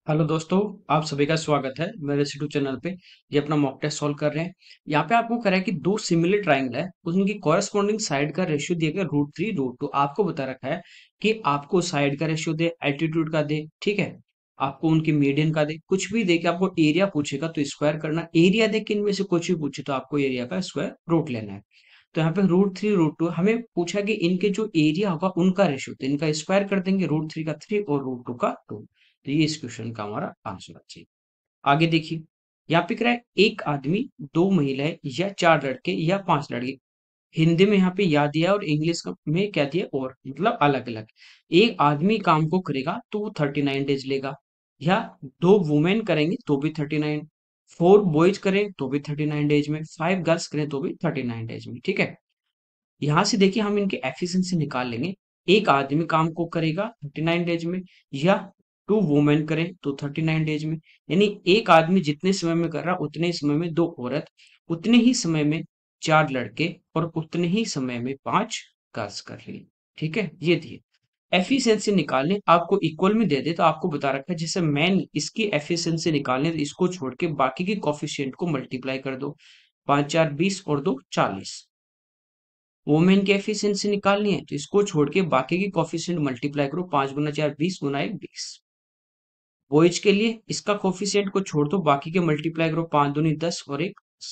Hello दोस्तों, आप सभी का स्वागत है मेरे यूट्यूब चैनल पे। ये अपना मॉक टेस्ट सॉल्व कर रहे हैं। यहाँ पे आपको कह रहा है कि दो सिमिलर ट्राइंगल है, उनकी कॉरेस्पॉन्डिंग साइड का रेशियो दिया गया √3 √2। आपको बता रखा है कि आपको साइड का रेशियो दे, एल्टीट्यूड का दे, ठीक है। आपको उनकी मीडियन का दे, कुछ भी दे के आपको एरिया पूछेगा तो स्क्वायर करना। एरिया दे के इनमें से कुछ भी पूछे तो आपको एरिया का स्क्वायर रूट लेना है। तो यहाँ पे √3 √2 हमें पूछा कि इनके जो एरिया होगा उनका रेशियो, तो इनका स्क्वायर कर देंगे, √3 का 3 और √2 का 2। तो ये इस क्वेश्चन का हमारा आंसर चाहिए। आगे देखिए, यहाँ पे कह रहा है एक आदमी, दो महिलाएं या चार लड़के या पांच लड़के। हिंदी में यहाँ पे या दिया और इंग्लिश में क्या दिया और, मतलब अलग अलग। एक आदमी काम को करेगा तो वो 39 डेज लेगा, या दो वुमेन करेंगे तो भी 39, फोर बॉयज करें तो भी 39 डेज में, फाइव गर्ल्स करें तो भी 39 डेज में, ठीक है। यहाँ से देखिए हम इनकी एफिशिएंसी निकाल लेंगे। एक आदमी काम को करेगा 39 डेज में, या टू वुमेन करें तो 39 डेज में। यानी एक आदमी जितने समय में कर रहा उतने ही समय में दो औरत, उतने ही समय में चार लड़के और उतने ही समय में पांच गर्ल्स कर रही। ठीक है, ये दिए। एफिशिएंसी निकालने आपको इक्वल में दे दे तो आपको बता रखा है जैसे मैन इसकी एफिशिएंसी निकालने तो इसको छोड़ के बाकी के कोफिशिएंट को मल्टीप्लाई कर दो। पांच चार 20 और दो 40। वोमेन की एफिशिएंसी निकालनी है तो इसको छोड़ के बाकी की कोफिशिएंट मल्टीप्लाई करो। 5 गुना 4 20 गुना 1 20। बॉयज के लिए इसका कोफिशिएंट को छोड़ दो, बाकी के मल्टीप्लाई करो। 5 दूनी 10 और 1 10।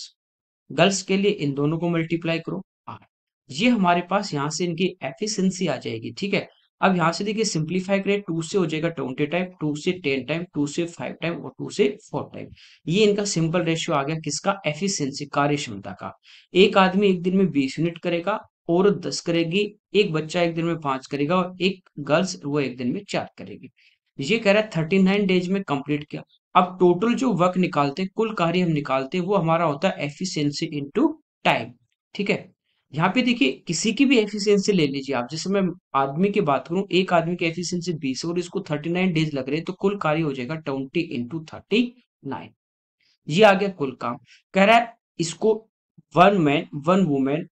गर्ल्स के लिए इन दोनों को मल्टीप्लाई करो 8। ये हमारे पास यहाँ से इनकी एफिशिएंसी आ जाएगी, ठीक है। अब यहाँ से देखिए सिंप्लीफाई करें, 2 से हो जाएगा 20 टाइम, 2 से 10 टाइम, 2 से 5 टाइम और 2 से 4 टाइम। ये इनका सिंपल रेशियो आ गया किसका, एफिशिएंसी, कार्य क्षमता का। एक आदमी एक दिन में 20 यूनिट करेगा, औरत 10 करेगी, एक बच्चा एक दिन में 5 करेगा और एक गर्ल्स वो एक दिन में 4 करेगी। ये कह रहा है 39 डेज में कंप्लीट किया। अब टोटल जो वर्क निकालते हैं, कुल कार्य हम निकालते हैं, वो हमारा होता है एफिशिएंसी इनटू टाइम, ठीक है। यहाँ पे देखिए किसी की भी एफिशिएंसी ले लीजिए आप, जैसे मैं आदमी की बात करूं, एक आदमी की एफिशिएंसी 20 और इसको 39 डेज लग रहे हैं, तो कुल कार्य हो जाएगा 20 × 39। ये आ गया कुल काम। कह रहा है इसको one man, one women,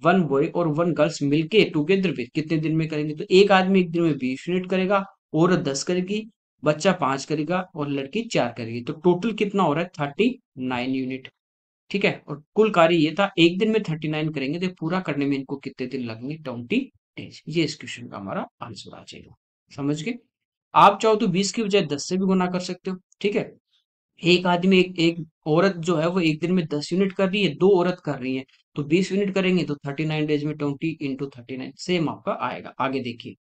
one boy और वन गर्ल्स मिलके टुगेदर विद कितने दिन में करेंगे। तो एक आदमी एक दिन में 20 यूनिट करेगा, औरत 10 करेगी, बच्चा 5 करेगा और लड़की 4 करेगी। तो टोटल कितना हो रहा है, 39 यूनिट, ठीक है। और कुल कार्य ये था, एक दिन में 39 करेंगे तो पूरा करने में इनको कितने दिन लगेंगे, 20 डेज। ये इस क्वेश्चन का हमारा आंसर आ जाएगा। समझ गए। आप चाहो तो 20 की बजाय 10 से भी गुना कर सकते हो, ठीक है। एक आदमी, एक औरत जो है वो एक दिन में 10 यूनिट कर रही है, दो औरत कर रही है, तो 20 यूनिट करेंगे तो 39 डेज में 20 × 39 सेम आपका आएगा। आगे देखिए,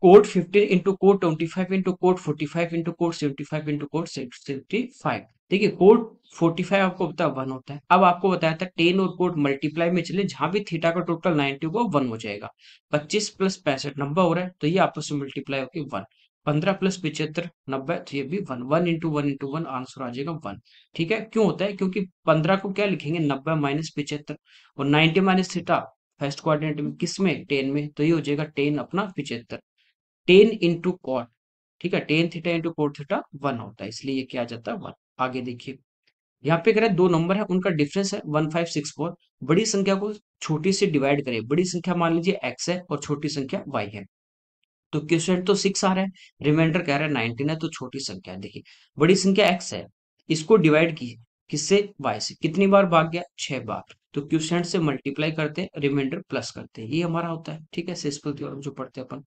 code 15 × code 25 × code 45 × code 75 × code 75। देखिए कोड 45 आपको पता है 1 होता है। अब आपको बताया था 10 और कोड मल्टीप्लाई में चले, जहां भी थीटा का टोटल 90 होगा 1 हो जाएगा। 25 प्लस 65 90 हो रहा है, तो ये आपस में मल्टीप्लाई होकर 1। 15 प्लस 75 90, तो ये भी 1। 1 × 1 × 1 आंसर आ जाएगा 1। ठीक है, क्यों होता है, क्योंकि 15 को क्या लिखेंगे, 90 माइनस 75, और 90 माइनस थीटा फर्स्ट क्वाड्रेंट में, किसमें, 10 में, तो ये हो जाएगा 10 अपना 75। 10 × कॉट, ठीक है, 10 थीटा × कोट थीटा 1 होता है, इसलिए ये क्या आ जाता है 1। आगे देखिए, यहाँ पे कह रहे हैं दो नंबर है, उनका डिफरेंस है 1564। बड़ी संख्या को छोटी से डिवाइड करें। बड़ी संख्या मान लीजिए x है और छोटी संख्या y है। तो क्वेश्चन तो 6 आ रहा है, रिमाइंडर कह रहा है 19 है, तो छोटी संख्या है। देखिए बड़ी संख्या x है, इसको डिवाइड कीजिए किससे, y से। कितनी बार भाग गया, 6 बार। तो क्वेश्चन से मल्टीप्लाई करते हैं, रिमाइंडर प्लस करते हैं, ये हमारा होता है, ठीक है। सिंपल थ्योरम जो पढ़ते हैं अपन।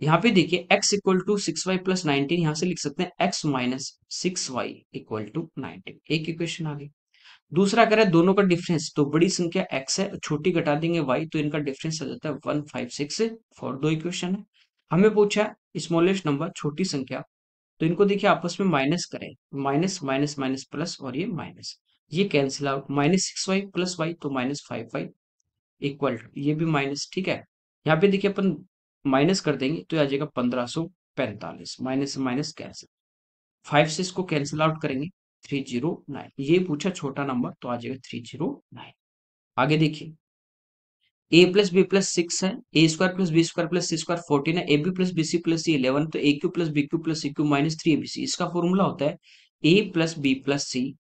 यहाँ पे देखिए x equal to 6y plus 19, यहाँ से लिख सकते हैं x minus 6y equal to 19। एक इक्वेशन आ गई। दूसरा करें दोनों का डिफरेंस, तो बड़ी संख्या x है, छोटी घटा देंगे y, तो इनका डिफरेंस आ जाता है 156। दो इक्वेशन है। हमें पूछा स्मॉलेस्ट नंबर, छोटी संख्या, तो इनको देखिए आपस में माइनस करें। माइनस माइनस माइनस प्लस, और ये माइनस, ये cancel out. -6y plus y तो -5y इक्वल टू, ये भी माइनस, ठीक है। यहाँ पे देखिए अपन माइनस कर देंगे तो आ जाएगा 1545। माइनस से माइनस कैंसिल, 5 से इसको कैंसिल आउट करेंगे, 309। ये पूछा छोटा नंबर, तो आ जाएगा 309। आगे देखिए, ए प्लस बी प्लस 6 है, A square plus B square plus C square 14 है, A B plus B C plus C 11, तो A cube plus B cube plus C cube minus 3 abc। इसका फॉर्मूला होता है A plus B plus C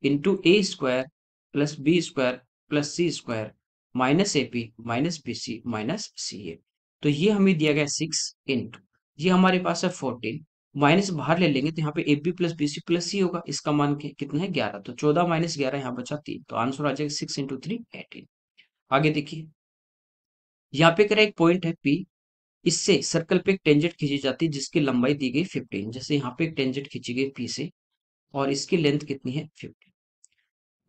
into A square plus B square plus C square minus A P minus B C minus C A. तो ये हमें दिया गया 6 into ये हमारे पास है 14, माइनस बाहर ले लेंगे तो यहाँ पे A B plus B C plus C होगा, इसका मान कितना है 11, तो 14 माइनस 11 यहाँ बचा 3, तो आंसर आ जाएगा 6 इंटू 3 18। आगे देखिए, यहाँ पे कह एक पॉइंट है पी, इससे सर्कल पे एक टेंजेंट खींची जाती है जिसकी लंबाई दी गई 15, जैसे यहाँ पे एक टेंजेंट खींची गई पी से और इसकी लेंथ कितनी है 15।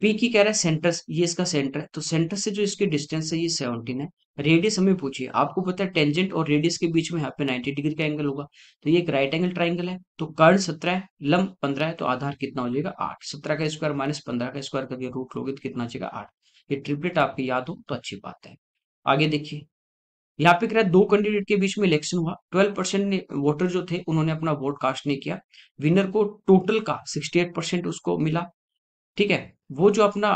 पी की कह रहा है सेंटर, ये इसका सेंटर है, तो सेंटर से जो इसकी डिस्टेंस है ये 17 है। रेडियस हमें पूछिए, आपको पता है टेंजेंट और रेडियस के बीच में यहाँ पे 90 डिग्री का एंगल होगा, तो ये एक राइट एंगल ट्राइंगल है, तो कर्ण 17 है, लंब 15 है, तो आधार कितना हो जाएगा 8। 17 का स्क्वायर माइनस 15 का स्क्वायर करके रूट लोगे तो कितना आ जाएगा 8। ये ट्रिपलेट आपके याद हो तो अच्छी बात है। आगे देखिए, यहाँ पे कह रहा है दो कैंडिडेट के बीच में इलेक्शन हुआ, 12% ने वोटर जो थे उन्होंने अपना वोट कास्ट नहीं किया, विनर को टोटल का 68% उसको मिला। ठीक है, वो जो अपना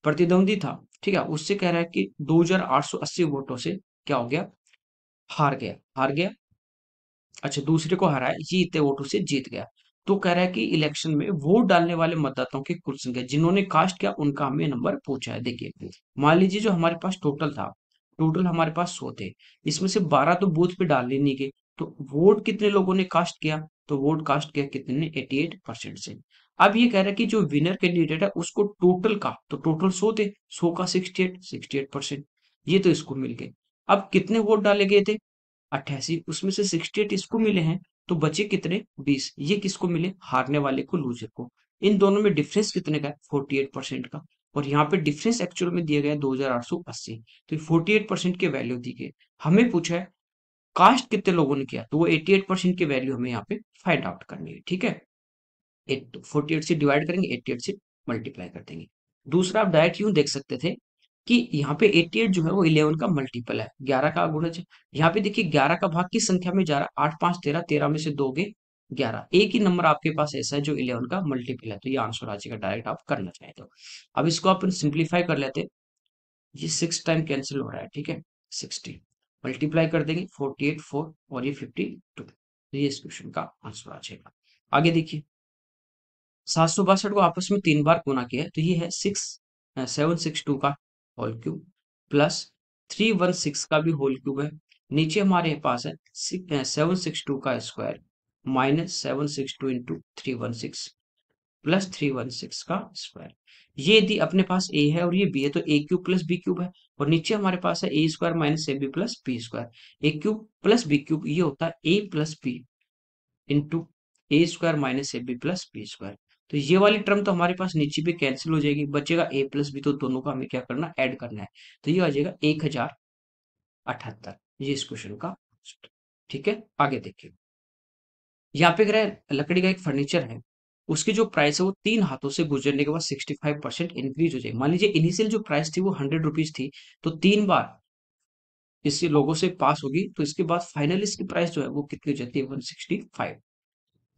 प्रतिद्वंदी था, ठीक है, उससे कह रहा है कि 2880 वोटों से क्या हो गया, हार गया। अच्छा, दूसरे को हराया, ये इतने वोटों से जीत गया। तो कह रहा है कि इलेक्शन में वोट डालने वाले मतदाताओं की कुल संख्या, जिन्होंने कास्ट किया उनका हमें नंबर पूछा है। देखिए, मान लीजिए जो हमारे पास टोटल था, टोटल हमारे पास 100 थे, इसमें से 12 तो बूथ पे डाल ही नहीं गए, तो वोट कितने लोगों ने कास्ट किया, तो वोट कास्ट किया कितने ने 88% से। अब ये कह रहा है कि जो विनर कैंडिडेट है उसको टोटल का, तो टोटल 100 थे, 100 का 68% ये तो इसको मिल गए। अब कितने वोट डाले गए थे 88, उसमें से 68 इसको मिले हैं, तो बचे कितने 20, ये किसको मिले, हारने वाले को, लूजर को। इन दोनों में डिफरेंस कितने का है 48% का, और यहाँ पे डिफरेंस एक्चुअल में दिया गया है 2880, तो 48% की वैल्यू दी गई। हमें पूछा है कास्ट कितने लोगों ने किया, तो वो 88% की वैल्यू हमें यहाँ पे फाइंड आउट करनी है। ठीक है, 48 से डिवाइड करेंगे, 88 से मल्टीप्लाई कर देंगे। दूसरा, आप डायरेक्ट यूं देख सकते थे कि यहाँ पे 88 जो है वो 11 का मल्टीपल है, 11 का गुणज है। यहाँ पे देखिए 11 का भाग किस संख्या में जा रहा है, 8 5 13, 13 में से दोगे 11, एक ही नंबर आपके पास ऐसा है जो 11 का मल्टीपल है, तो ये आंसर आ जाएगा डायरेक्ट, आप करना चाहें तो। अब इसको अपन सिंप्लीफाई कर लेते हैं, ये 6 टाइम कैंसिल हो रहा है, ठीक है, 60 मल्टीप्लाई कर देंगे, 48 4 और ये 52, तो ये इस क्वेश्चन का आंसर आ जाएगा। आगे देखिए, 762 को आपस में 3 बार गुना किया है, तो ये है 762 का होल क्यूब प्लस 316 का भी होल क्यूब है। नीचे हमारे पास है 762 का स्क्वायर माइनस 762 इंटू 316 प्लस 316 का स्क्वायर। ये यदि अपने पास ए है और ये बी है तो A cube plus B cube है, और नीचे हमारे पास है A square minus A B plus B square. A cube plus B cube ये होता है A plus B into A square minus A B plus B square. तो ये वाली टर्म तो हमारे पास नीचे भी कैंसिल हो जाएगी, बचेगा ए प्लस बी, तो दोनों का हमें क्या करना, ऐड करना है, तो ये आ जाएगा 1078, ये इस क्वेश्चन का answer। ठीक है, आगे देखिए, यहाँ पे कह रहा है लकड़ी का एक फर्नीचर है, उसकी जो प्राइस है वो 3 हाथों से गुजरने के बाद 65% इंक्रीज हो जाएगी। मान लीजिए इनिशियल जो प्राइस थी वो 100 रुपीज थी, तो 3 बार इसी लोगों से पास होगी, तो इसके बाद फाइनल इसकी प्राइस जो है वो कितनी हो जाती है 165।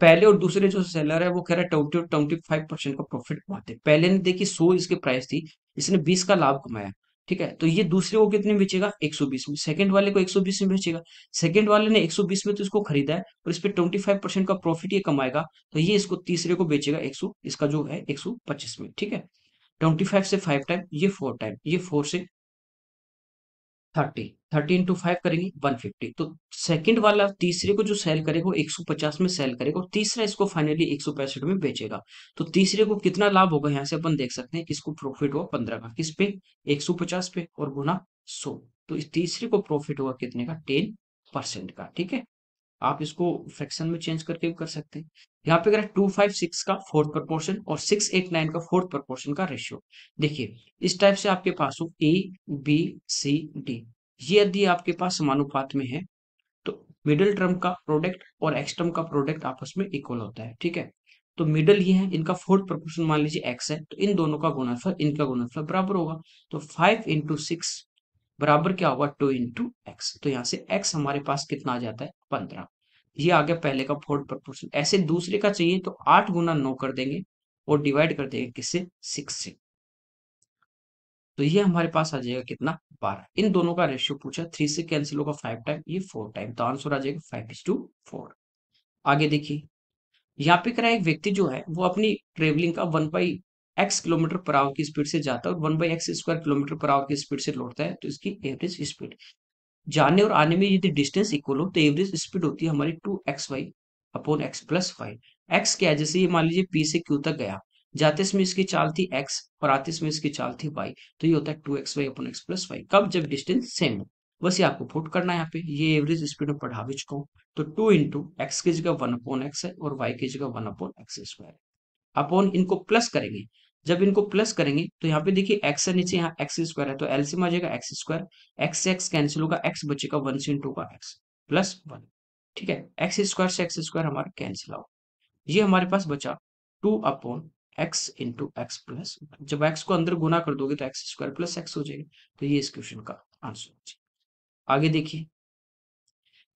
पहले और दूसरे जो सेलर है वो कह रहा है 25% का प्रॉफिट कमाते हैं। पहले ने देखी 100 इसकी प्राइस थी, इसने 20 का लाभ कमाया, ठीक है, तो ये दूसरे को कितने में बेचेगा 120 में, सेकंड वाले को 120 में बेचेगा। सेकंड वाले ने 120 में तो इसको खरीदा है और इस पे 25% का प्रॉफिट ये कमाएगा, तो ये इसको तीसरे को बेचेगा 100, इसका जो है 125 में। ठीक है, 25 से 5 टाइम, ये 4 टाइम, ये 4 से 30, 30 इंटू 5 करेंगे 150, तो सेकंड वाला तीसरे को जो सेल करेगा वो 150 में सेल करेगा और तीसरा इसको फाइनली 165 में बेचेगा। तो तीसरे को कितना लाभ होगा, यहाँ से अपन देख सकते हैं, इसको प्रॉफिट हुआ 15 का, किस पे 150 पे, और गुना 100, तो इस तीसरे को प्रॉफिट हुआ कितने का 10% का। ठीक है, आप इसको फ्रैक्शन में चेंज करके भी कर सकते हैं। यहाँ पे अगर 256 का फोर्थ प्रपोर्शन और 689 का फोर्थ प्रपोर्शन का रेशियो, देखिए इस टाइप से आपके पास हो ए बी सी डी, ये यदि आपके पास समानुपात में है तो मिडिल टर्म का प्रोडक्ट और एक्स टर्म का प्रोडक्ट आपस में इक्वल होता है। ठीक है, तो मिडिल ये है, इनका फोर्थ प्रपोर्शन मान लीजिए एक्स है, तो इन दोनों का गुणनफल, इनका गुणनफल बराबर होगा, तो 5 इंटू 6 बराबर क्या होगा 2 इंटू एक्स, तो यहाँ से एक्स हमारे पास कितना आ जाता है 15। ये आ गया पहले का फोर्थ प्रपोर्शन। ऐसे दूसरे का चाहिए तो 8 गुना 9 कर देंगे और डिवाइड कर देंगे किससे 6 से, तो ये हमारे पास आ जाएगा कितना 12। इन दोनों का रेशियो पूछा, 3 से कैंसिल होगा 5 टाइम, ये 4 टाइम, तो आंसर आ जाएगा 5:4। आगे देखिए, यहाँ पे करा एक व्यक्ति जो है वो अपनी ट्रेवलिंग का 1/x किलोमीटर पर आवर की स्पीड से जाता है और 1/x square kilometre per hour की स्पीड से लौटता है, तो इसकी एवरेज स्पीड जाने और आने में यदि डिस्टेंस इक्वल हो तो एवरेज स्पीड होती है हमारी 2xy upon x plus y. X क्या है, जैसे ये मान लीजिए पी से क्यू तक गया, जाते इसमें इसकी चाल थी एक्स और आते इसमें इसकी चाल थी वाई, तो ये होता है 2xy upon x plus Y, कब, जब डिस्टेंस सेम हो। बस ये आपको पुट करना है यहाँ पे, ये एवरेज स्पीड में पढ़ा भी चुका हूँ। तो 2 इंटू एक्स की जगह 1/x है और वाई की जगह 1/x², अपॉन इनको प्लस करेंगे। जब इनको प्लस करेंगे तो यहाँ पे देखिए एक्स से नीचे यहाँ एक्स स्क्वायर है तो एलसीएम आ जाएगा एक्स स्क्वायर, एक्स से एक्स कैंसिल होगा, एक्स बचेगा 1 से इंटू का एक्स प्लस 1। ठीक है, एक्स स्क्वायर से एक्स स्क्वायर हमारा कैंसिल आउट, ये हमारे पास बचा 2/x इंटू एक्स प्लस। जब एक्स को अंदर गुना कर दोगे तो एक्स स्क्वायर प्लस एक्स हो जाएगा, तो ये इस क्वेश्चन का आंसर है। आगे देखिए,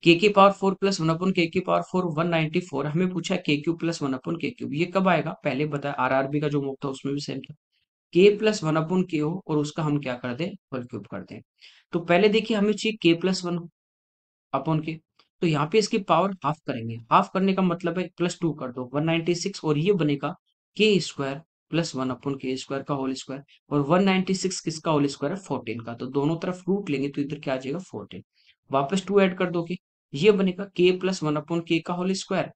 के की पावर 4 प्लस 1/, के की पावर 4 194, हमें पूछा है के क्यू प्लस 1/k3, ये कब आएगा, पहले बताया आरआरबी का जो मूव था उसमें भी सेम था, के प्लस 1/k हो और उसका हम क्या कर दें, होल क्यूब कर दें। तो पहले देखिए हमें चाहिए के प्लस 1/k, तो यहाँ पे इसकी पावर हाफ करेंगे, हाफ करने का मतलब है +2 कर दो 196, और ये बनेगा के स्क्वायर प्लस 1/k² का होल स्क्वायर, और 196 किसका होल स्क्वायर है, 14 का, तो दोनों तरफ रूट लेंगे तो इधर क्या आ जाएगा 14, वापस 2 ऐड कर दोगे, ये बनेगा के प्लस 1/k का होल स्क्वायर,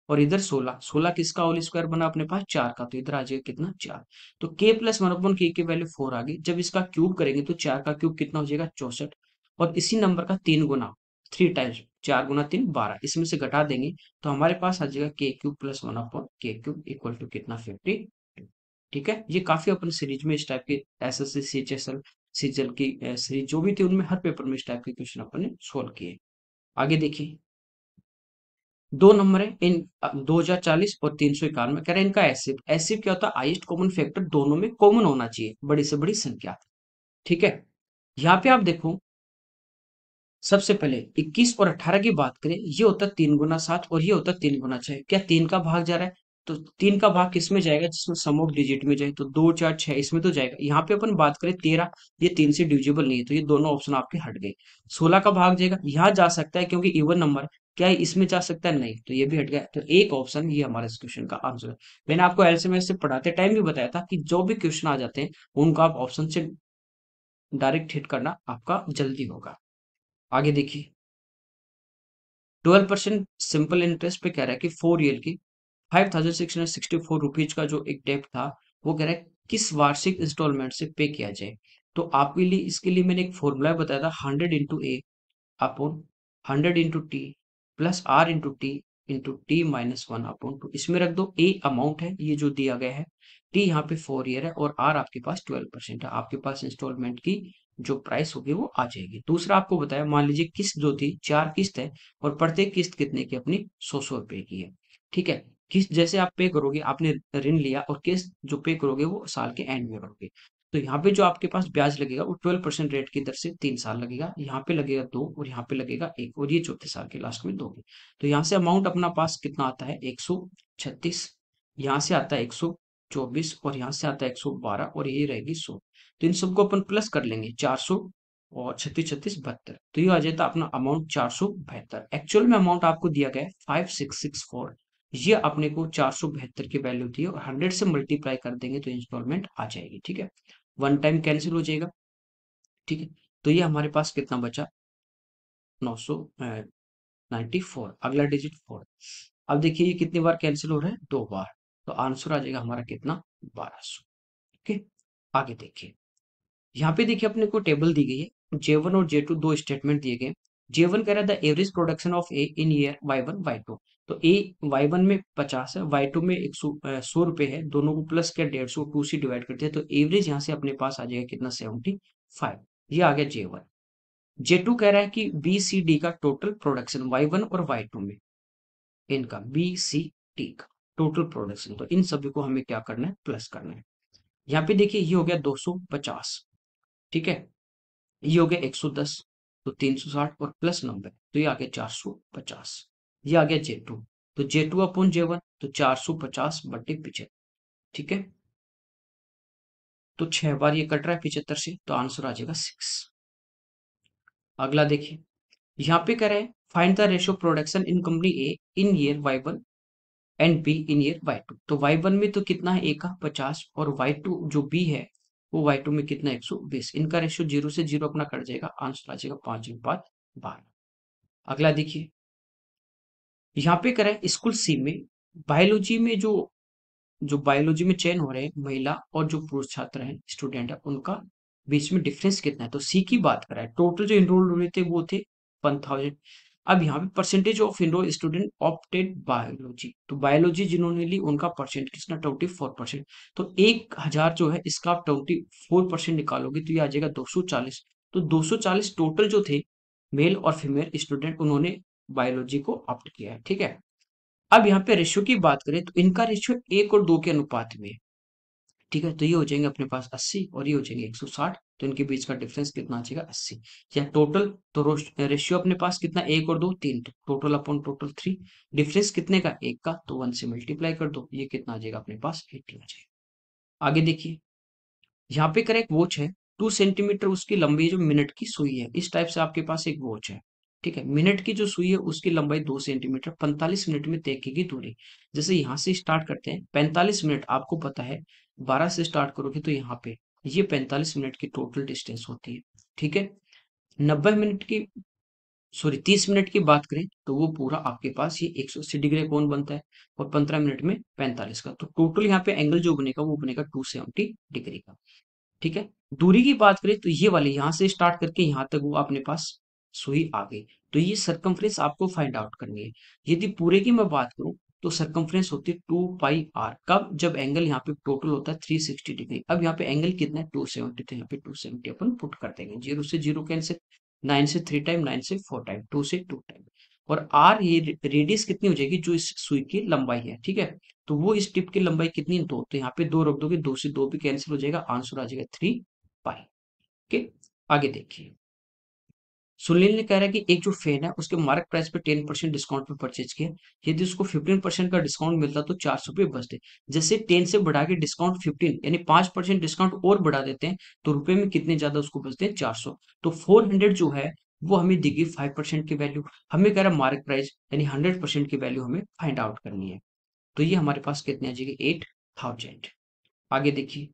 और इधर 16, 16 किसका होल स्क्वायर बना अपने पास 4 का, तो इधर आ जाएगा कितना 4, तो k प्लस 1/k की वैल्यू 4 आ गई। जब इसका क्यूब करेंगे तो 4 का क्यूब कितना हो जाएगा 64, और इसी नंबर का 3 गुना 3 टाइम्स, 4 गुना 3 12, इसमें से घटा देंगे तो हमारे पास आ जाएगा के cube plus 1/k³ equal to कितना 50। ठीक है, ये काफी अपन सीरीज में इस टाइप के एसएससी सीएचएसएल सीजल की सीरीज जो भी थी उनमें हर पेपर में इस टाइप के क्वेश्चन अपन ने सोल्व किए। आगे देखिए, दो नंबर है इन 2040 और 391, कह रहे हैं इनका एसिव, एसिव क्या होता है, हाईएस्ट कॉमन फैक्टर दोनों में कॉमन होना चाहिए, बड़ी से बड़ी संख्या। ठीक है, यहाँ पे आप देखो, सबसे पहले 21 और 18 की बात करें, ये होता है 3 गुना 7 और ये होता है 3 गुना 6, क्या 3 का भाग जा रहा है, तो 3 का भाग किस में जाएगा, जिसमें सम ऑफ डिजिट में जाए, तो 2 4 6 इसमें तो जाएगा। यहाँ पे अपन बात करें 13, ये 3 से डिविजिबल नहीं है, तो ये दोनों ऑप्शन आपके हट गए। 16 का भाग जाएगा, यहाँ जा सकता है क्योंकि इवन नंबर, क्या है इसमें जा सकता है, नहीं, तो ये भी हट गया, तो एक ऑप्शन ये हमारे इस क्वेश्चन का आंसर है। मैंने आपको एलसीएम से पढ़ाते टाइम भी बताया था कि जो भी क्वेश्चन आ जाते हैं उनको आप ऑप्शन से डायरेक्ट हिट करना आपका जल्दी होगा। आगे देखिए, 12% सिंपल इंटरेस्ट पे कह रहा है कि 4 ईयर की 5,664 रुपीज का जो एक डेब्ट था, वो कह रहा है किस वार्षिक इंस्टॉलमेंट से पे किया जाए। तो आपके लिए इसके लिए मैंने एक फॉर्मूला बताया था, 100 × A upon 100 × T plus R × T × T - 1/2, इसमें रख दो। ए अमाउंट है ये जो दिया गया है, टी यहाँ पे 4 ईयर है, और आर आपके पास 12% है, आपके पास इंस्टॉलमेंट की जो प्राइस होगी वो आ जाएगी। दूसरा आपको बताया, मान लीजिए किस्त जो थी 4 किस्त है, और प्रत्येक किस्त कितने की, अपनी 100 रुपए की है। ठीक है, किस्त जैसे आप पे करोगे, आपने ऋण लिया और किस्त जो पे करोगे वो साल के एंड में करोगे, तो यहाँ पे जो आपके पास ब्याज लगेगा वो 12% रेट की दर से 3 साल लगेगा, यहाँ पे लगेगा 2 और यहाँ पे लगेगा 1, और ये चौथे साल के लास्ट में दोगे। तो यहाँ से अमाउंट अपना पास कितना आता है 136, यहाँ से आता है 124, और यहाँ से आता है 112, और ये रहेगी 100। तो इन सबको अपन प्लस कर लेंगे, 400 और 36 36 72, तो ये आ जाता है अपना अमाउंट 472। एक्चुअल में अमाउंट आपको दिया गया है 5664, ये अपने को 472 की वैल्यू दी है, और 100 से मल्टीप्लाई कर देंगे तो इंस्टॉलमेंट आ जाएगी। ठीक है, वन टाइम कैंसिल हो जाएगा। ठीक है, तो ये हमारे पास कितना बचा, 994, अगला डिजिट 4। अब देखिए ये कितनी बार कैंसिल हो रहा है, 2 बार, तो आंसर आ जाएगा हमारा कितना, 1200। ओके, आगे देखिए, यहाँ पे देखिए अपने को टेबल दी गई है, J1 और J2 दो स्टेटमेंट दिए गए। J1 कह रहा है the average production of A in year Y1 Y2, तो ए Y1 में 50 है, Y2 में 100 रुपए है, दोनों को प्लस किया 150, 2 से डिवाइड करते हैं तो एवरेज यहाँ से अपने पास आ जाएगा कितना, 75, ये आ गया J1। J2 कह रहा है कि बी सी डी का टोटल प्रोडक्शन Y1 और Y2 में, इनका बी सी डी का टोटल प्रोडक्शन, तो इन सभी को हमें क्या करना है, प्लस करना है। यहाँ पे देखिए ये हो गया 250, ठीक है, ये हो गया 110, तो 360 और प्लस नंबर, तो ये आ गया 450, ये आ गया J2, तो J2 अपॉन J1, तो 450/75। ठीक है, तो 6 बार ये कट रहा है 75 से, तो आंसर आ जाएगा 6। अगला देखिए, यहाँ पे कह रहे हैं find the ratio production in company A in year Y1 and be in year Y2, तो Y1 में तो कितना है, ए का 50, और Y2 जो बी है वो y2 में कितना 120। इनका रेशियो 0 से 0 अपना कट जाएगा, आंसर आ जाएगा 5:12। अगला देखिए, यहाँ पे करें स्कूल सी में बायोलॉजी में जो बायोलॉजी में चयन हो रहे हैं महिला और जो पुरुष छात्र हैं स्टूडेंट है उनका बीच में डिफरेंस कितना है। तो सी की बात करें, टोटल जो इनरोल्ड हुए थे वो थे 1000। अब यहाँ पे percentage of enrol student opted biology, तो बायोलॉजी जिन्होंने ली उनका परसेंट कितना 24%। तो 1000 जो है इसका आप 24% निकालोगे तो ये आ जाएगा 240। तो 240 टोटल जो थे मेल और फीमेल स्टूडेंट उन्होंने बायोलॉजी को ऑप्ट किया है, ठीक है। अब यहाँ पे रेशियो की बात करें तो इनका रेशियो 1 और 2 के अनुपात में है, ठीक है। तो ये हो जाएंगे अपने पास 80 और ये हो जाएंगे 160। तो इनके बीच का डिफरेंस कितना आ जाएगा 80। या टोटल तो रेशियो अपने पास कितना 1 और 2 3, तो टोटल अपॉन टोटल 3। डिफरेंस कितने का 1 का, तो 1 से मल्टीप्लाई कर दो, ये कितना आ जाएगा अपने पास 80 आ जाएगा। आगे देखिए, यहाँ पे करें एक वॉच है 2 सेंटीमीटर उसकी लंबाई जो मिनट की सुई है, इस टाइप से आपके पास एक वॉच है, ठीक है। मिनट की जो सुई है उसकी लंबाई 2 सेंटीमीटर, 45 मिनट में तय की गई दूरी। जैसे यहाँ से स्टार्ट करते हैं 45 मिनट, आपको पता है 12 से स्टार्ट करोगे तो यहाँ पे ये 45 मिनट की टोटल डिस्टेंस होती है, ठीक है। 90 मिनट की, सॉरी 30 मिनट की बात करें तो वो पूरा आपके पास ये 180 डिग्री कोण बनता है, और 15 मिनट में 45 का। तो टोटल यहाँ पे एंगल जो बनेगा वो बनेगा 270 डिग्री का, ठीक है। दूरी की बात करें तो ये वाली यहाँ से स्टार्ट करके यहाँ तक वो अपने पास सुई आ गई। तो ये सरकमफ्रेंस आपको फाइंड आउट करनी है। यदि पूरे की मैं बात करूं तो सरकमफ्रेंस होती है 2 पाई r, कब, जब एंगल यहाँ पे टोटल होता है 360 डिग्री। अब यहाँ पे एंगल कितना है 270, तो यहाँ पे 270 अपन पुट कर देंगे। 0 से 0 कैंसिल, 9 से 3 टाइम, 9 से 4 टाइम, 2 से 2 टाइम। और r ये रेडियस कितनी हो जाएगी जो इस सुई की लंबाई है, ठीक है। तो वो इस टिप की लंबाई कितनी है 2, तो यहाँ पे 2 रख दोगे, 2 से 2 भी कैंसिल हो जाएगा, आंसर आ जाएगा 3 पाई। ओके, आगे देखिए, सुनील ने कह रहा है कि एक जो फैन है उसके मार्क प्राइस पे 10% डिस्काउंट पे परचेज किया, यदि उसको 15% का डिस्काउंट मिलता तो 400 रुपये बचते। जैसे 10 से बढ़ा के डिस्काउंट 15 यानी 5% डिस्काउंट और बढ़ा देते हैं तो रुपए में कितने ज्यादा उसको बचते हैं 400। तो 400 जो है वो हमें देगी 5% की वैल्यू। हमें कह रहा है मार्क प्राइस यानी 100% की वैल्यू हमें फाइंड आउट करनी है। तो ये हमारे पास कितने आ जाएगी 8000। आगे देखिए,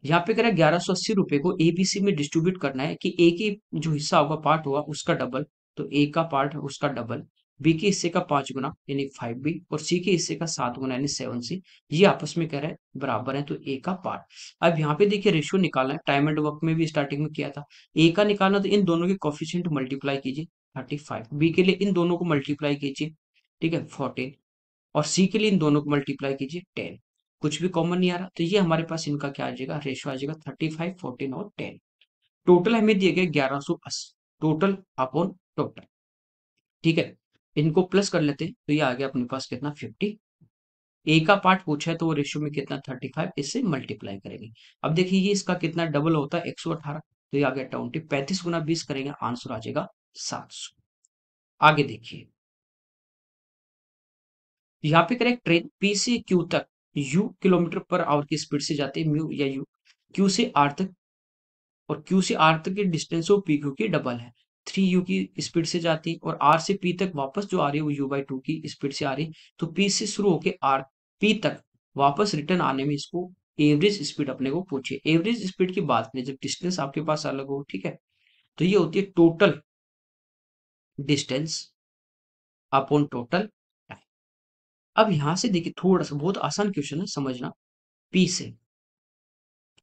यहाँ पे कह रहा है 1180 रुपए को एबीसी में डिस्ट्रीब्यूट करना है कि ए की जो हिस्सा होगा पार्ट होगा उसका डबल, तो ए का पार्ट है उसका डबल, बी के हिस्से का 5 गुना यानी 5b, और सी के हिस्से का 7 गुना यानी 7c, ये आपस में कह रहा है बराबर है, तो ए का पार्ट। अब यहाँ पे देखिए रेशियो निकालना है, टाइम एंड वर्क में भी स्टार्टिंग में किया था। ए का निकालना तो इन दोनों के कोफिशिएंट मल्टीप्लाई कीजिए 35, बी के लिए इन दोनों को मल्टीप्लाई कीजिए, ठीक है 14, और सी के लिए इन दोनों को मल्टीप्लाई कीजिए 10। कुछ भी कॉमन नहीं आ रहा, तो ये हमारे पास इनका क्या आ जाएगा रेशियो आ जाएगा 35, 14 और 10। टोटल हमें दिए गए 1180, टोटल अपॉन टोटल, ठीक है। इनको प्लस कर लेते हैं तो ये आ गया अपने पास कितना 50। ए का पार्ट पूछा है तो वो रेशियो में कितना 35, इससे मल्टीप्लाई करेंगे। अब देखिए ये इसका कितना डबल होता है 118, तो ये आ गया 20, 35 गुना 20 करेंगे, आंसर आ जाएगा 700। आगे देखिए, यहाँ पे करें ट्रेन पी से क्यू तक यू किलोमीटर पर आवर की स्पीड से जाती है, म्यू या यू, क्यू से आर तक, और क्यू से आर तक की डिस्टेंस वो पी क्यू की डबल है, 3u की स्पीड से जाती है, और आर से पी तक वापस जो आ रही है वो u/2 की स्पीड से आ रही है। तो पी से शुरू होके आर पी तक वापस रिटर्न आने में इसको एवरेज स्पीड अपने को पूछिए। एवरेज स्पीड की बात करें जब डिस्टेंस आपके पास अलग हो, ठीक है, तो ये होती है total distance upon total time. अब यहां से देखिए थोड़ा सा बहुत आसान क्वेश्चन है समझना, पी से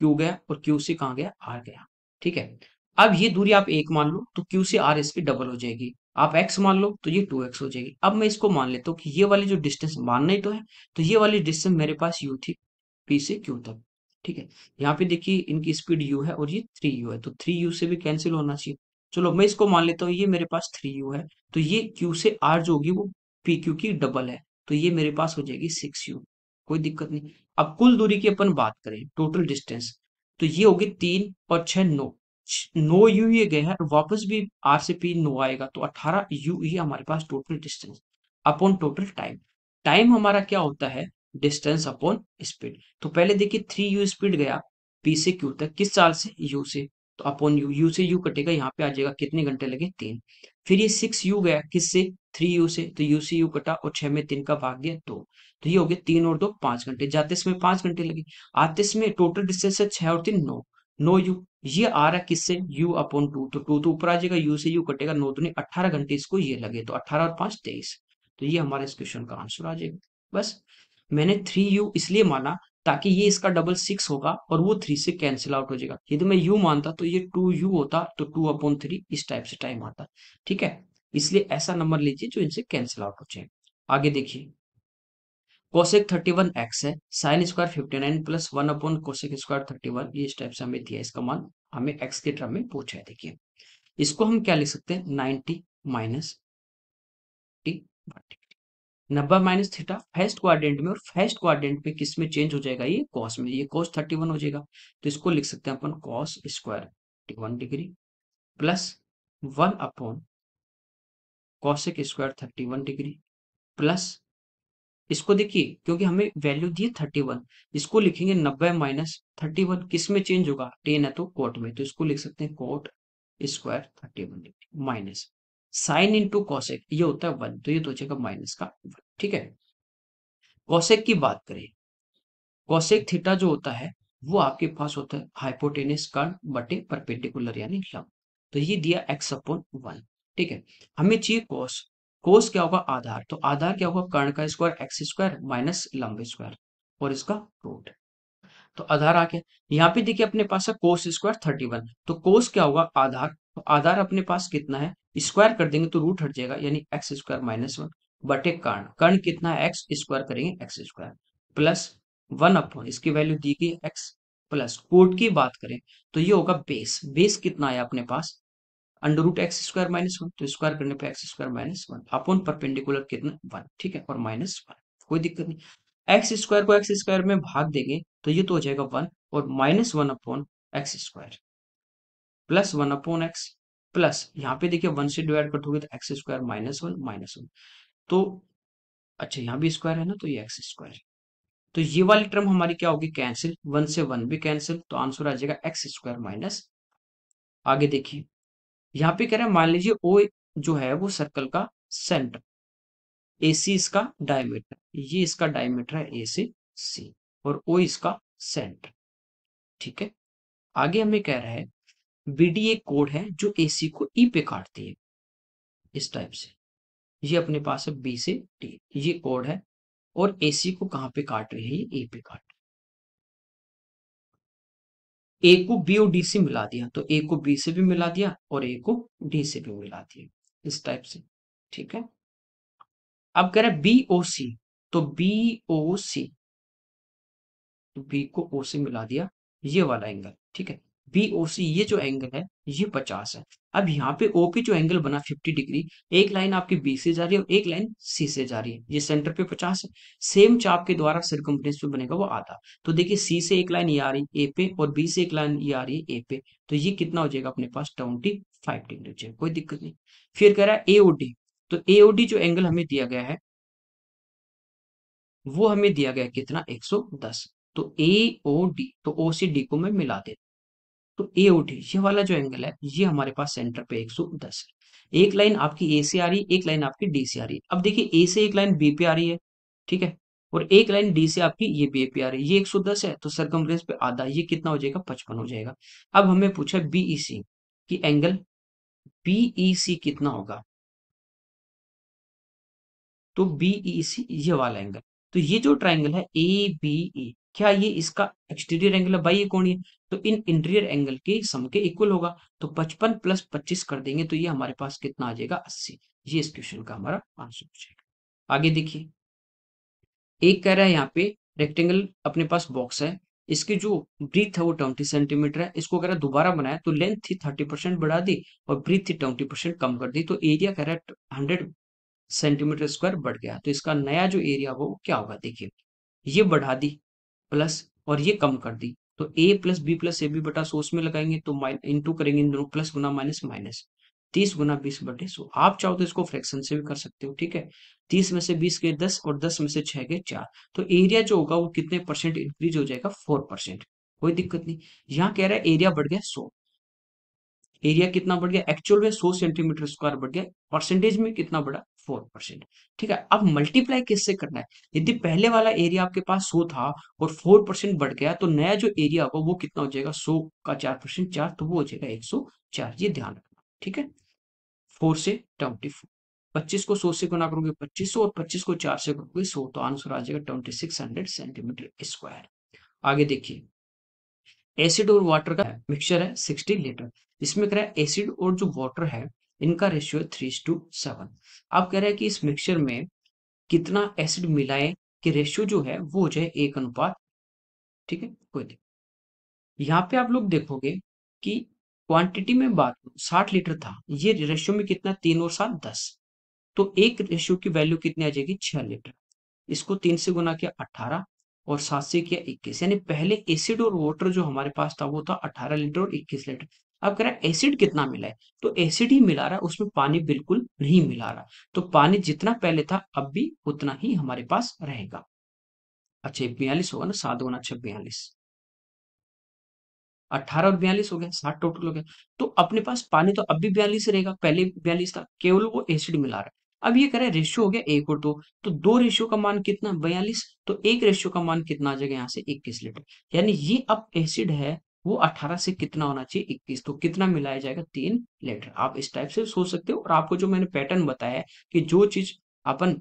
क्यू गया और क्यू से कहाँ गया आर गया, ठीक है। अब ये दूरी आप 1 मान लो तो क्यू से आर इसकी डबल हो जाएगी, आप x मान लो तो ये 2x हो जाएगी। अब मैं इसको मान लेता हूँ कि ये वाली जो डिस्टेंस मानना ही तो है, तो ये वाली डिस्टेंस मेरे पास u थी p से q तक, ठीक है। यहाँ पे देखिए इनकी स्पीड u है और ये 3u है, तो 3u से भी कैंसिल होना चाहिए। चलो मैं इसको मान लेता हूँ, ये मेरे पास 3u है, तो ये q से r जो होगी वो pq की डबल है, तो ये मेरे पास हो जाएगी 6u, कोई दिक्कत नहीं। अब कुल दूरी की अपन बात करें टोटल डिस्टेंस, तो ये होगी 3 और 6 9, 9u ये गए हैं और वापस भी आर से पी 9 आएगा, तो 18u ये हमारे पास total distance upon total time. Time हमारा क्या होता है डिस्टेंस अपॉन स्पीड। तो पहले देखिए 3u स्पीड गया पी से क्यू तक, किस चाल से यू से, तो अपॉन यू, यू से यू कटेगा, यहाँ पे आ जाएगा कितने घंटे लगे 3। फिर ये 6u गया किससे 3u से, तो यू से यू कटा और 6 में 3 का भाग गया 2, तो ये हो गया 3 और 2 5 घंटे, जाते इसमें 5 घंटे लगे, आते इसमें टोटल डिस्टेंस है 6 और 3 9, नो यू, ये आ रहा है किससे, u अपॉन टू, तो टू तो ऊपर आ जाएगा, u से u कटेगा, 9 दूनी 18 घंटे इसको ये लगे, तो 18 और 5 23, तो ये हमारे इस क्वेश्चन का आंसर आ जाएगा। बस मैंने 3u इसलिए माना ताकि ये इसका डबल 6 होगा और वो 3 से कैंसिल आउट हो जाएगा। यदि मैं u मानता तो ये 2u होता, तो 2 अपॉन 3 इस टाइप से टाइम आता। ठीक है, इसलिए ऐसा नंबर लीजिए जो इनसे कैंसिल आउट हो जाए। आगे देखिए, कोसेक 31x है, sine square 59 plus 1 upon cosec square 31, ये इस टाइप से हमें दिया है, इसका मान हमें x के टर्म में पूछा है। देखिए इसको हम क्या लिख सकते हैं, 90 minus T, 90 minus theta first quadrant में, और फर्स्ट क्वाड्रेंट में किस में चेंज हो जाएगा, ये कॉस में, ये कॉस 31 हो जाएगा, तो इसको लिख सकते हैं अपन cos square 31 degree plus 1 upon cosec square 31 degree plus, इसको देखिए क्योंकि हमें वैल्यू दी है 31, इसको लिखेंगे 90 माइनस 31, किस में चेंज होगा, टेन है तो कोट में, तो इसको लिख सकते हैं coat square 31 degree minus sine into cosec, ये होता है 1, तो ये तो हो जाएगा माइनस का 1। ठीक है, कॉसेक की बात करें, कॉसेक थीटा जो होता है वो आपके पास होता है हाइपोटेनस कर्ण बटे परपेंडिकुलर यानी लंब, तो ये दिया x अपॉन 1। ठीक है, हमें चाहिए कोस, कोस क्या होगा, आधार, तो आधार क्या होगा, कर्ण का स्क्वायर एक्स स्क्वायर माइनस लंब स्क्वायर और इसका रूट, तो आधार आ गया। यहाँ पे देखिए अपने पास है कोस स्क्वायर 31, तो कोस क्या होगा, आधार, तो आधार अपने पास कितना है, स्क्वायर कर देंगे तो रूट हट जाएगा, यानी एक्स स्क्वायर माइनस 1 बटे कर्ण, कर्ण कितना है एक्स, स्क्वायर करेंगे एक्स स्क्वायर प्लस 1 अपॉन इसकी वैल्यू दी गई एक्स, प्लस कोट की बात करें तो ये होगा बेस, बेस कितना है अपने पास, under root x square minus 1, तो स्क्वायर करने पे x square minus 1 upon perpendicular कितना 1। ठीक है, और माइनस 1, कोई दिक्कत नहीं, एक्स स्क्वायर को एक्स स्क्वायर में भाग देंगे तो ये तो हो जाएगा 1, और minus 1 upon x square plus 1 upon x, plus यहाँ पे देखिए 1 से डिवाइड कर दोगे तो एक्स स्क्वायर माइनस 1, तो अच्छा यहाँ भी स्क्वायर है ना, तो ये एक्स स्क्वायर, तो ये वाली टर्म हमारी क्या होगी, कैंसिल, 1 से 1 भी कैंसिल, तो आंसर आ जाएगा एक्स स्क्वायर माइनस। आगे देखिए, यहाँ पे कह रहे हैं मान लीजिए ओ जो है वो सर्कल का सेंटर, ए सी इसका डायमीटर, ये इसका डायमीटर है ए से सी, और ओ इसका सेंटर। ठीक है, आगे हमें कह रहा है बीडी एक कोड है जो एसी को ई पे काटती है, इस टाइप से, ये अपने पास है बी से डी, ये कोड है, और एसी को कहाँ पे काट रही है, ये ए पे काट, ए को बी और डी से मिला दिया, तो ए को बी से भी मिला दिया और ए को डी से भी मिला दिया, इस टाइप से। ठीक है, अब कह रहा है बी ओ सी, तो बी ओ सी, तो बी को ओ से मिला दिया, ये वाला एंगल। ठीक है, बी ओ सी ये जो एंगल है ये 50 है। अब यहाँ पे ओ पे जो एंगल बना 50 डिग्री, एक लाइन आपकी बी से जा रही है और एक लाइन सी से जा रही है, ये सेंटर पे 50 है, सेम चाप के द्वारा सर्कमफ्रेंस पे बनेगा वो आधा, तो देखिए सी से एक लाइन ये आ रही है ए पे और बी से एक लाइन ये आ रही है ए पे, तो ये कितना हो जाएगा अपने पास 25 डिग्री हो जाएगा, कोई दिक्कत नहीं। फिर कह रहा है एओडी, तो एओडी जो एंगल हमें दिया गया है वो हमें दिया गया है कितना, 110, तो ए ओ डी, तो ओ से डी को मैं मिला देता, तो ए ओ डी ये वाला जो एंगल है ये हमारे पास सेंटर पे 110 है, एक लाइन आपकी ए से आ रही है, एक लाइन आपकी डी से आ रही है, अब देखिए ए से एक लाइन बी पे आ रही है, ठीक है, और एक लाइन डी से आपकी ये बी पे आ रही है, ये 110 है, तो सरकमफ्रेंस पे आधा, ये कितना हो जाएगा, 55 हो जाएगा। अब हमें पूछा बीईसी कि एंगल बीईसी कितना होगा, तो बीईसी ये वाला एंगल, तो ये जो ट्राइंगल है ए बी ई, क्या ये इसका एक्सटीरियर एंगल है, बाई ये कोण है, तो इन इंटीरियर एंगल के सम के इक्वल होगा, तो 55 प्लस 25 कर देंगे तो ये हमारे पास कितना आ जाएगा, 80, ये इस क्वेश्चन का हमारा आंसर हो जाएगा। आगे देखिए, एक कह रहा है यहाँ पे रेक्टेंगल अपने पास बॉक्स है, इसकी जो ब्रीथ है वो 20 सेंटीमीटर है, इसको कह रहा है दोबारा बनाया तो लेंथ थी 30% बढ़ा दी और ब्रीथ थी 20% कम कर दी, तो एरिया कह रहा है 100 सेंटीमीटर स्क्वायर बढ़ गया, तो इसका नया जो एरिया होगा वो क्या होगा, देखिए ये बढ़ा दी प्लस और ये कम कर दी, तो A plus B plus A B बटा 100 उसमें लगाएंगे तो इंटू करेंगे इन दोनों, प्लस गुना माइनस माइनस, 30 गुना 20/100, आप चाहो तो इसको फ्रैक्शन से भी कर सकते हो। ठीक है, 30 में से 20 गए 10 और 10 में से 6 गए 4, तो एरिया जो होगा वो कितने परसेंट इंक्रीज हो जाएगा, 4%, कोई दिक्कत नहीं। यहाँ कह रहा है एरिया बढ़ गया 100, एरिया कितना बढ़ गया, एक्चुअल में 100 सेंटीमीटर स्क्वायर बढ़ गया, परसेंटेज में कितना बढ़ा 4%। ठीक है, अब मल्टीप्लाई किससे करना है? यदि पहले वाला एरिया आपके पास 100 था और 4% बढ़ गया तो नया जो एरिया होगा वो कितना हो जाएगा? 100 का 4% 4, तो वो हो जाएगा 104। ये ध्यान रखना। ठीक है, 4 से 24, 25 को 100 से गुना करोगे 2500 और 25 को 4 से करोगे 100, तो आंसर आ जाएगा 2600 सेंटीमीटर स्क्वायर। आगे देखिए, एसिड और वाटर का मिक्सचर है 60 लीटर। इसमें कह रहा है एसिड और जो वाटर है इनका रेशियो है 3:7। अब कह रहा है कि इस मिक्सचर में कितना एसिड मिलाएं कि रेशियो जो है वो हो जाए 1:। ठीक है, कोई नहीं। यहाँ पे आप लोग देखोगे कि क्वांटिटी में बात 60 लीटर था, ये रेशियो में कितना, 3 और 7 10, तो एक रेशियो की वैल्यू कितनी आ जाएगी? 6 लीटर। इसको 3 से गुना किया 18 और 7 से किया 21, यानी पहले एसिड और वाटर जो हमारे पास था वो था 18 लीटर और 21 लीटर। अब कह रहा है एसिड कितना मिला है, तो एसिड ही मिला रहा है, उसमें पानी बिल्कुल नहीं मिला रहा। तो पानी जितना पहले था अब भी उतना ही हमारे पास रहेगा। अच्छा, 42 होगा ना, 7 गुना 6 42, 18 और 42 हो गया, 60 टोटल हो गया। तो अपने पास पानी तो अब भी 42 रहेगा, पहले 42 था, केवल वो एसिड मिला रहा है। अब ये कह रहा है रेशियो हो गया 1 और 2, तो दो रेशियो का मान कितना? 42, तो एक रेशियो का मान कितना आ जाएगा यहाँ से? 21 लीटर। यानी ये अब एसिड है वो 18 से कितना होना चाहिए? 21, तो कितना मिलाया जाएगा? 3 लीटर। आप इस टाइप से सोच सकते हो, और आपको जो मैंने पैटर्न बताया है कि जो चीज अपन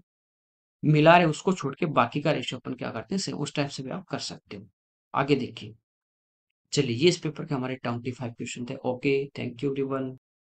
मिला रहे उसको छोड़ के बाकी का रेशियो अपन क्या करते हैं, उस टाइप से भी आप कर सकते हो। आगे देखिए, चलिए ये इस पेपर के हमारे 25 क्वेश्चन थे। Okay, thank you everyone.